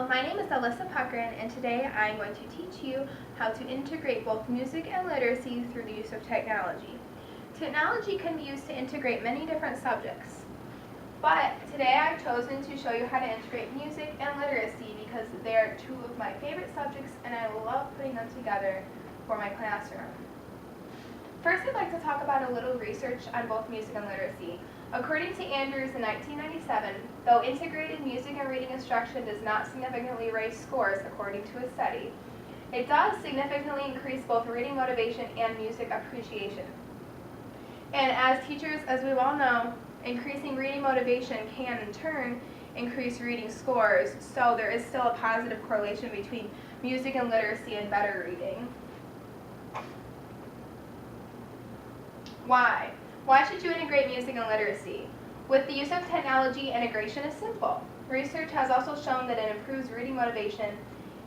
Hello, my name is Alyssa Puckrin, and today I'm going to teach you how to integrate both music and literacy through the use of technology. Technology can be used to integrate many different subjects, but today I've chosen to show you how to integrate music and literacy because they are two of my favorite subjects and I love putting them together for my classroom. First, I'd like to talk about a little research on both music and literacy. According to Andrews in 1997, though integrated music and reading instruction does not significantly raise scores according to a study, it does significantly increase both reading motivation and music appreciation. And as teachers, as we all know, increasing reading motivation can in turn increase reading scores, so there is still a positive correlation between music and literacy and better reading. Why? Why should you integrate music and literacy? With the use of technology, integration is simple. Research has also shown that it improves reading motivation,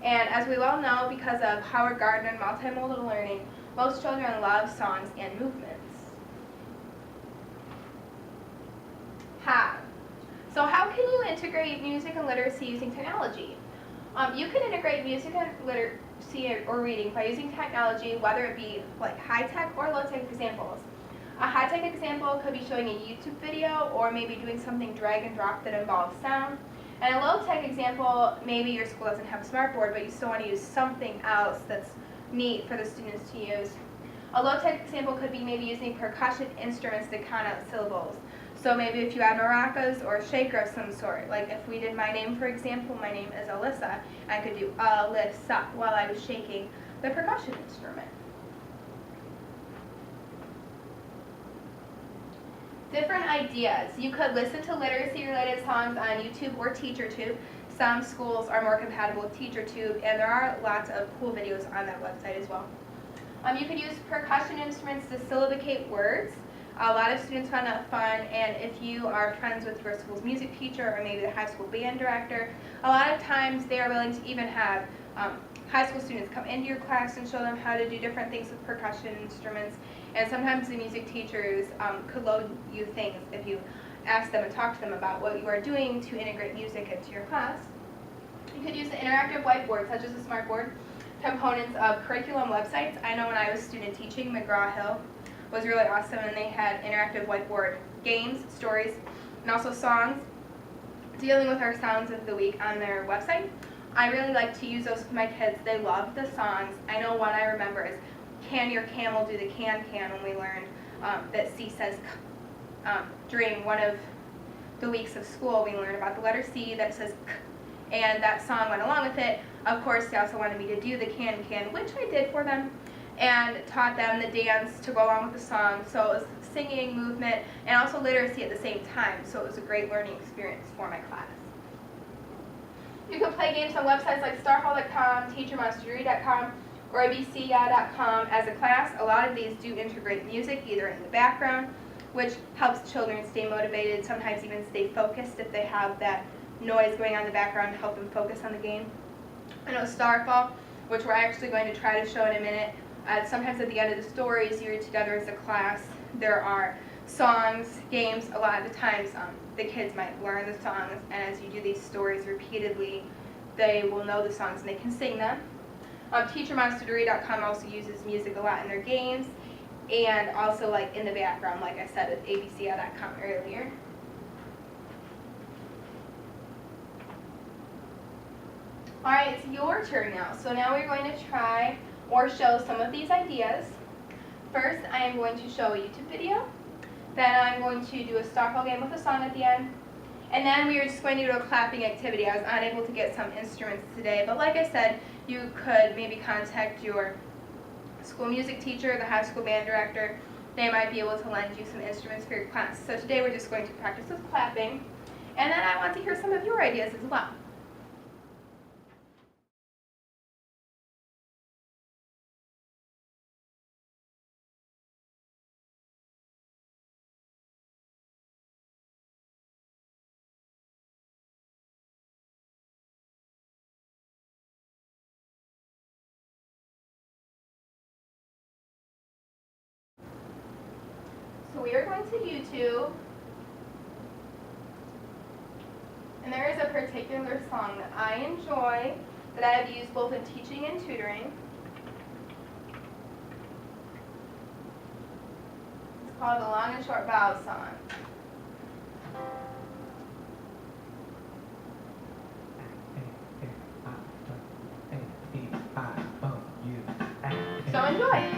and as we well know, because of Howard Gardner and multimodal learning, most children love songs and movements. How? So how can you integrate music and literacy using technology? You can integrate music and literacy or reading by using technology, whether it be like high-tech or low-tech examples. A high-tech example could be showing a YouTube video or maybe doing something drag and drop that involves sound. And a low-tech example, maybe your school doesn't have a smartboard, but you still want to use something else that's neat for the students to use. A low-tech example could be maybe using percussion instruments to count out syllables. So maybe if you had maracas or a shaker of some sort, like if we did my name, for example, my name is Alyssa, I could do Alyssa while I was shaking the percussion instrument. Different ideas. You could listen to literacy-related songs on YouTube or TeacherTube. Some schools are more compatible with TeacherTube, and there are lots of cool videos on that website as well. You could use percussion instruments to syllabicate words. A lot of students find that fun, and if you are friends with your school's music teacher or maybe the high school band director, a lot of times they are willing to even have high school students come into your class and show them how to do different things with percussion instruments. And sometimes the music teachers could load you things if you ask them and talk to them about what you are doing to integrate music into your class. You could use an interactive whiteboard, such as a smartboard, components of curriculum websites. I know when I was student teaching, McGraw-Hill was really awesome, and they had interactive whiteboard games, stories, and also songs dealing with our sounds of the week on their website. I really like to use those with my kids. They love the songs. I know one I remember is Can Your Camel Do the Can-Can, when we learned that C says K. During one of the weeks of school, we learned about the letter C that says K, and that song went along with it. Of course, they also wanted me to do the can-can, which I did for them, and taught them the dance to go along with the song. So it was singing, movement, and also literacy at the same time, so it was a great learning experience for my class. You can play games on websites like starfall.com, teachermonsterread.com, or abcya.com as a class. A lot of these do integrate music either in the background, which helps children stay motivated, sometimes even stay focused if they have that noise going on in the background to help them focus on the game. I know Starfall, which we're actually going to try to show in a minute. Sometimes at the end of the stories you read together as a class, there are songs, games. A lot of the times the kids might learn the songs, and as you do these stories repeatedly, they will know the songs and they can sing them. Teachermonsterread.com also uses music a lot in their games, and also like in the background, like I said with abcya.com earlier. Alright, it's your turn now. So now we're going to try or show some of these ideas. First, I am going to show a YouTube video. Then I'm going to do a Starfall game with a song at the end. And then we are just going to do a clapping activity. I was unable to get some instruments today, but like I said, you could maybe contact your school music teacher, the high school band director. They might be able to lend you some instruments for your class. So today we're just going to practice with clapping. And then I want to hear some of your ideas as well. So we are going to YouTube. And there is a particular song that I enjoy that I have used both in teaching and tutoring. It's called the Long and Short Vowel Song. So enjoy.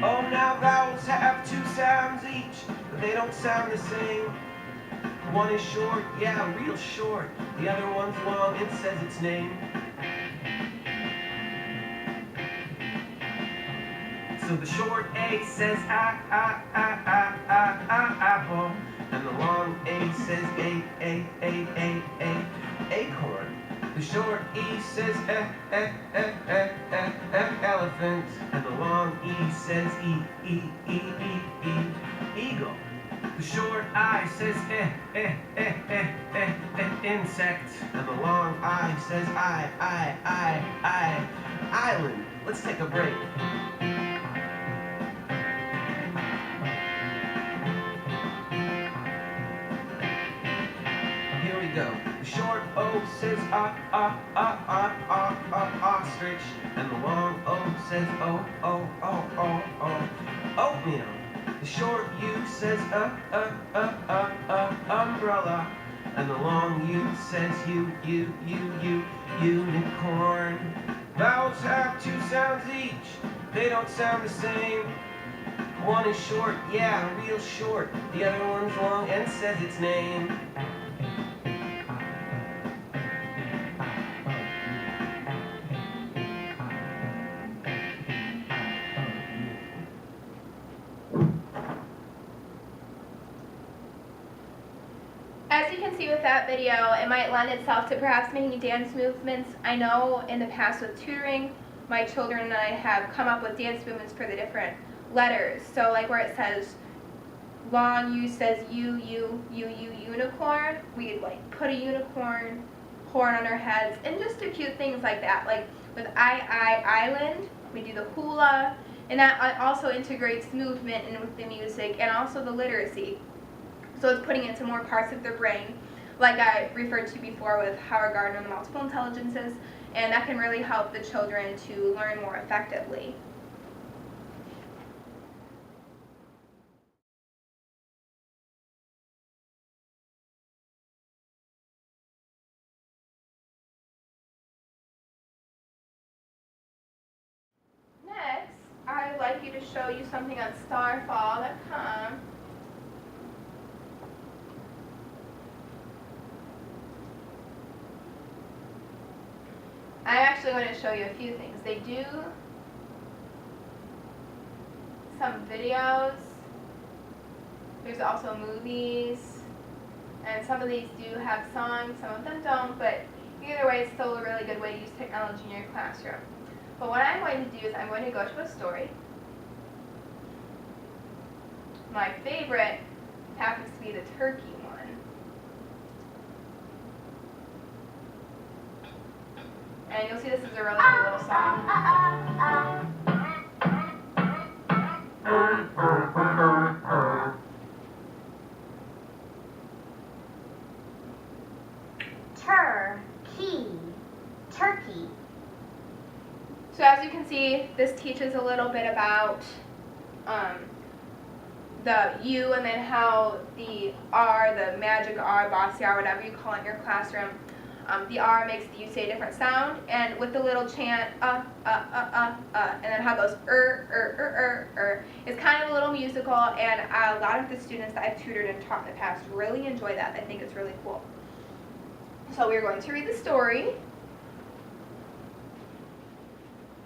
Oh, now vowels have two sounds each, but they don't sound the same. One is short, yeah, real short. The other one's long and says its name. So the short A says apple, and the long A says acorn. The short E says elephant, and the long E says eagle. The short I says insect, and the long I says island. Let's take a break. Here we go. The short O says ostrich, and the long O says oatmeal. The short U says umbrella, and the long U says unicorn. Vowels have two sounds each. They don't sound the same. One is short, yeah, real short. The other one's long and says its name. As you can see with that video, it might lend itself to perhaps making dance movements. I know in the past with tutoring, my children and I have come up with dance movements for the different letters. So like where it says long U says unicorn, we'd like put a unicorn horn on our heads and just do cute things like that. Like with island, we do the hula, and that also integrates movement and with the music and also the literacy. So it's putting it into more parts of their brain, like I referred to before with Howard Gardner and the multiple intelligences, and that can really help the children to learn more effectively. Next, I'd like you to show you something on starfall.com. I'm actually going to show you a few things. They do some videos. There's also movies. And some of these do have songs, some of them don't, but either way, it's still a really good way to use technology in your classroom. But what I'm going to do is I'm going to go to a story. My favorite happens to be the turkey one. And you'll see this is a really cute little song. Turkey. So as you can see, this teaches a little bit about the U and then how the R, the magic R, bossy R, whatever you call it in your classroom, the R makes the U say a different sound, and with the little chant, and then how it goes, it's kind of a little musical, and a lot of the students that I've tutored and taught in the past really enjoy that. I think it's really cool. So we're going to read the story.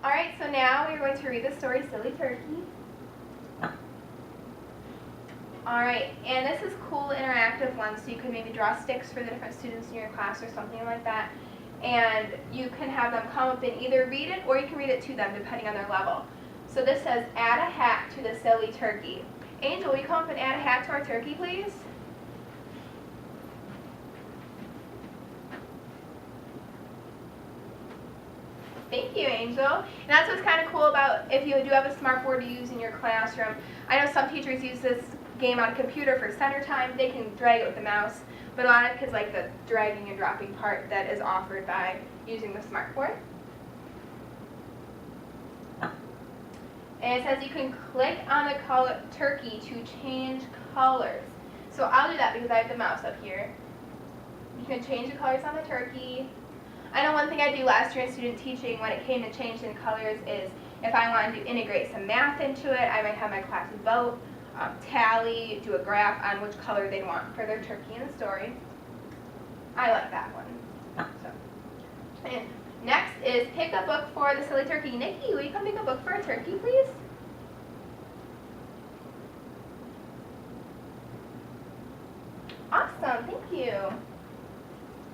Alright, so now we're going to read the story, Silly Turkey. Alright, and this is cool interactive one, so you can maybe draw sticks for the different students in your class or something like that. And you can have them come up and either read it or you can read it to them depending on their level. So this says, add a hat to the silly turkey. Angel, will you come up and add a hat to our turkey, please? Thank you, Angel. And that's what's kind of cool about if you do have a smartboard to use in your classroom. I know some teachers use this game on a computer for center time. They can drag it with the mouse, but a lot of kids like the dragging and dropping part that is offered by using the smartboard. And it says you can click on the color turkey to change colors. So I'll do that because I have the mouse up here. You can change the colors on the turkey. I know one thing I do last year in student teaching when it came to changing colors is if I wanted to integrate some math into it, I might have my class vote, tally, do a graph on which color they want for their turkey in the story. I like that one. So, and next is pick a book for the silly turkey. Nikki, will you come pick a book for a turkey, please? Awesome, thank you.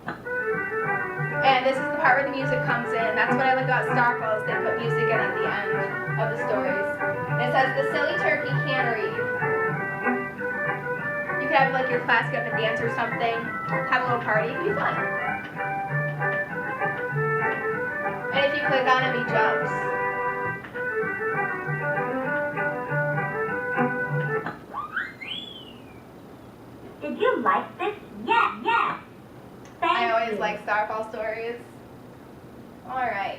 And this is the part where the music comes in. That's what I like about Starfalls. They put music in at the end of the stories. And it says the silly turkey can read. You could have like your class get up and dance or something. Have a little party. It would be fun. And if you click on him, he jumps. Did you like this? Yeah, yeah. I always like Starfall stories. All right.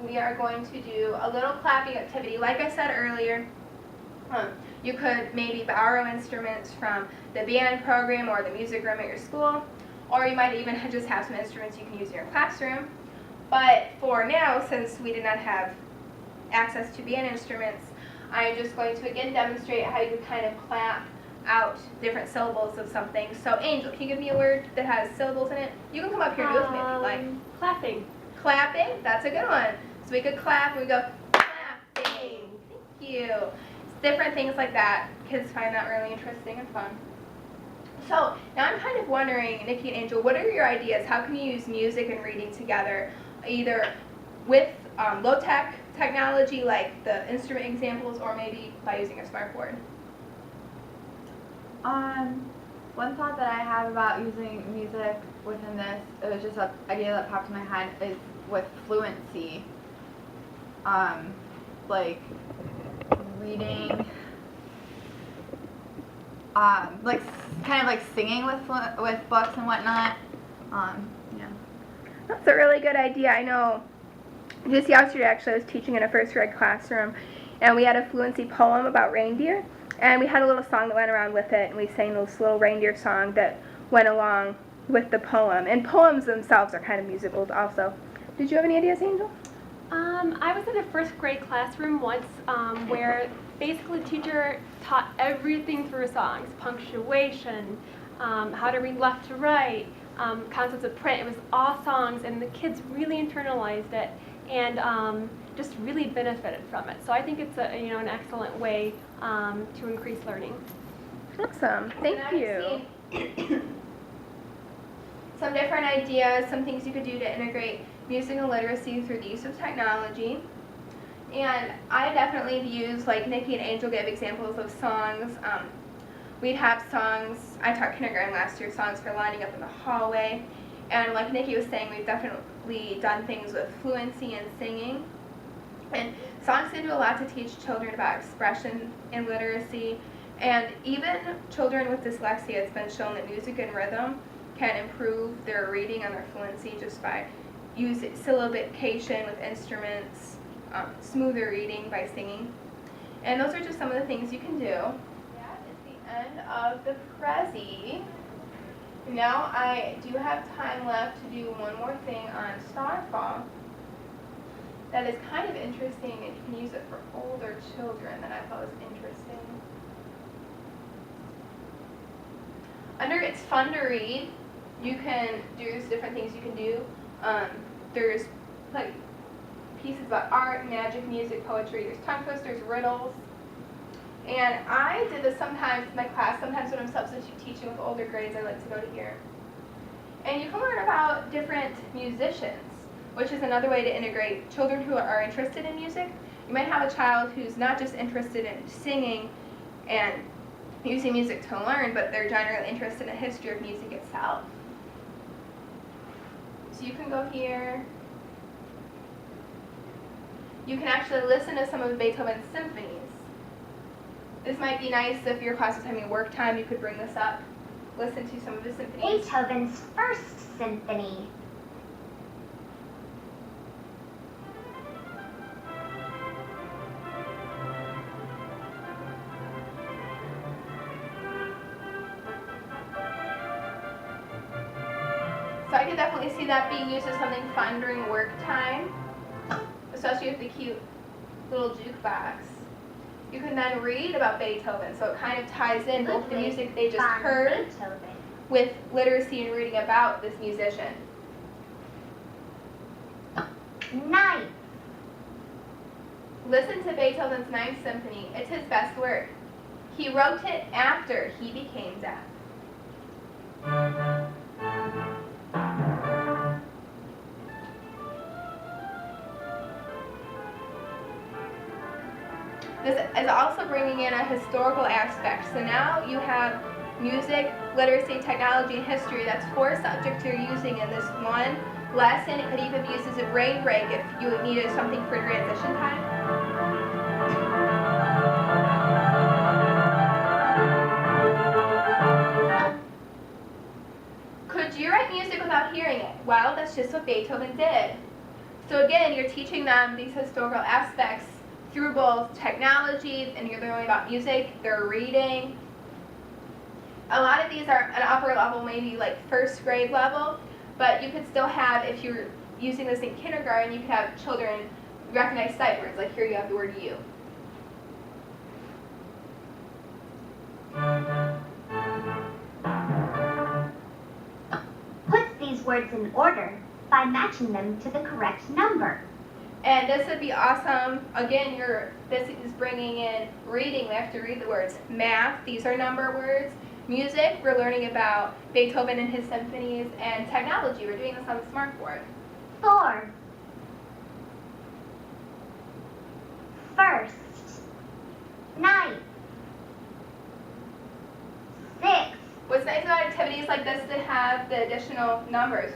We are going to do a little clapping activity. Like I said earlier, you could maybe borrow instruments from the band program or the music room at your school, or you might even just have some instruments you can use in your classroom. But for now, since we did not have access to band instruments, I'm just going to again demonstrate how you can kind of clap out different syllables of something. So Angel, can you give me a word that has syllables in it? You can come up here and do it with me if you'd like. Clapping. Clapping, that's a good one. So we could clap and we go clapping. Thank you. It's different things like that. Kids find that really interesting and fun. So now I'm kind of wondering, Nikki and Angel, what are your ideas? How can you use music and reading together, either with low-tech technology like the instrument examples, or maybe by using a smartboard? One thought that I have about using music within this, it was just an idea that popped in my head, is with fluency. Like reading, like kind of like singing with books and whatnot. Yeah. That's a really good idea. I know just yesterday actually I was teaching in a first grade classroom, and we had a fluency poem about reindeer, and we had a little song that went around with it, and we sang this little reindeer song that went along with the poem. And poems themselves are kind of musicals also. Did you have any ideas, Angel? I was in a first grade classroom once where basically the teacher taught everything through songs, punctuation, how to read left to right, concepts of print. It was all songs, and the kids really internalized it and just really benefited from it. So I think it's an excellent way to increase learning. Awesome. Thank you. Some different ideas, some things you could do to integrate music and literacy through the use of technology. And I definitely use, like Nikki and Angel gave examples of songs. We'd have songs, I taught kindergarten last year, songs for lining up in the hallway. And like Nikki was saying, we've definitely done things with fluency and singing. And songs can do a lot to teach children about expression and literacy. And even children with dyslexia, it's been shown that music and rhythm can improve their reading and their fluency just by using syllabication with instruments, smoother reading by singing. And those are just some of the things you can do. That is the end of the Prezi. Now I do have time left to do one more thing on Starfall that is kind of interesting, and you can use it for older children that I thought was interesting. Under It's Fun to Read, you can do different things you can do. There's like pieces about art, magic, music, poetry. There's tongue twisters, riddles. And I did this sometimes in my class. Sometimes when I'm substitute teaching with older grades, I like to go to here. And you can learn about different musicians, which is another way to integrate children who are interested in music. You might have a child who's not just interested in singing and using music to learn, but they're generally interested in the history of music itself. So you can go here. You can actually listen to some of Beethoven's symphonies. This might be nice if your class is having work time, you could bring this up. Listen to some of his symphonies. Beethoven's First Symphony. So I could definitely see that being used as something fun during work time, especially with the cute little jukebox. You can then read about Beethoven, so it kind of ties in both the music they just Von heard Beethoven. with literacy and reading about this musician. Ninth. Listen to Beethoven's Ninth Symphony. It's his best work. He wrote it after he became deaf. This is also bringing in a historical aspect. So now you have music, literacy, technology, and history. That's 4 subjects you're using in this one lesson. It could even be used as a brain break if you needed something for transition time. Could you write music without hearing it? Well, that's just what Beethoven did. So again, you're teaching them these historical aspects through both technology, and you're learning about music, they're reading. A lot of these are an upper level, maybe like 1st grade level, but you could still have, if you're using this in kindergarten, you could have children recognize sight words, like here you have the word you. Puts these words in order by matching them to the correct number. And this would be awesome. Again, this is bringing in reading. We have to read the words. Math, these are number words. Music, we're learning about Beethoven and his symphonies. And technology, we're doing this on the smartboard. 4. First. Ninth. 6th. What's nice about activities like this to have the additional numbers.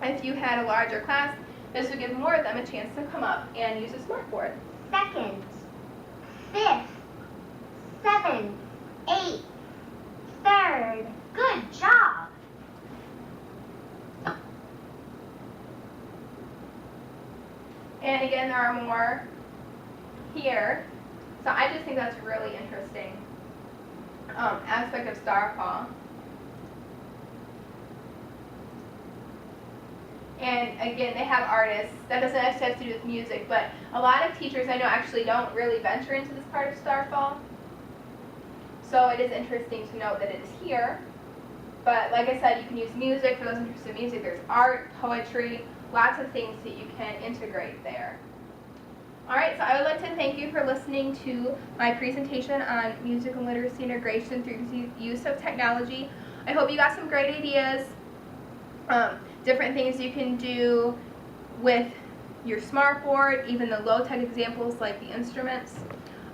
If you had a larger class, this would give more of them a chance to come up and use a smartboard. 2nd. 5th. 7th. 8th. 3rd. Good job. And again, there are more here. So I just think that's really interesting aspect of Starfall. And again, they have artists. That doesn't necessarily have to do with music, but a lot of teachers I know actually don't really venture into this part of Starfall. So it is interesting to note that it is here. But like I said, you can use music. For those interested in music, there's art, poetry, lots of things that you can integrate there. Alright, so I would like to thank you for listening to my presentation on music and literacy integration through the use of technology. I hope you got some great ideas, different things you can do with your smartboard, even the low-tech examples like the instruments.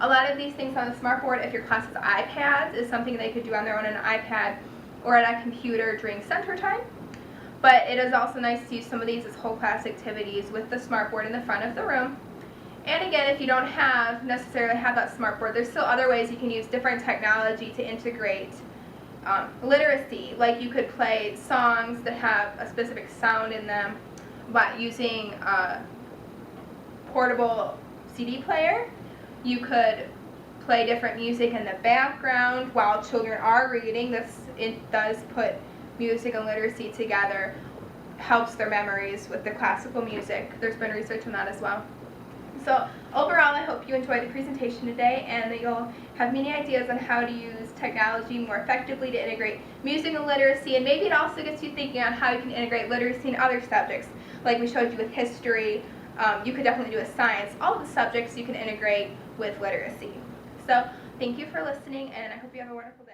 A lot of these things on the smartboard, if your class has iPads, is something they could do on their own on an iPad or at a computer during center time. But it is also nice to use some of these as whole class activities with the smartboard in the front of the room. And again, if you don't necessarily have that smartboard, there's still other ways you can use different technology to integrate literacy. Like you could play songs that have a specific sound in them, but using a portable CD player. You could play different music in the background while children are reading. It does put music and literacy together, helps their memories with the classical music. There's been research on that as well. So overall, I hope you enjoyed the presentation today and that you'll have many ideas on how to use technology more effectively to integrate music and literacy, and maybe it also gets you thinking on how you can integrate literacy in other subjects, like we showed you with history. You could definitely do with science. All of the subjects you can integrate with literacy. So thank you for listening, and I hope you have a wonderful day.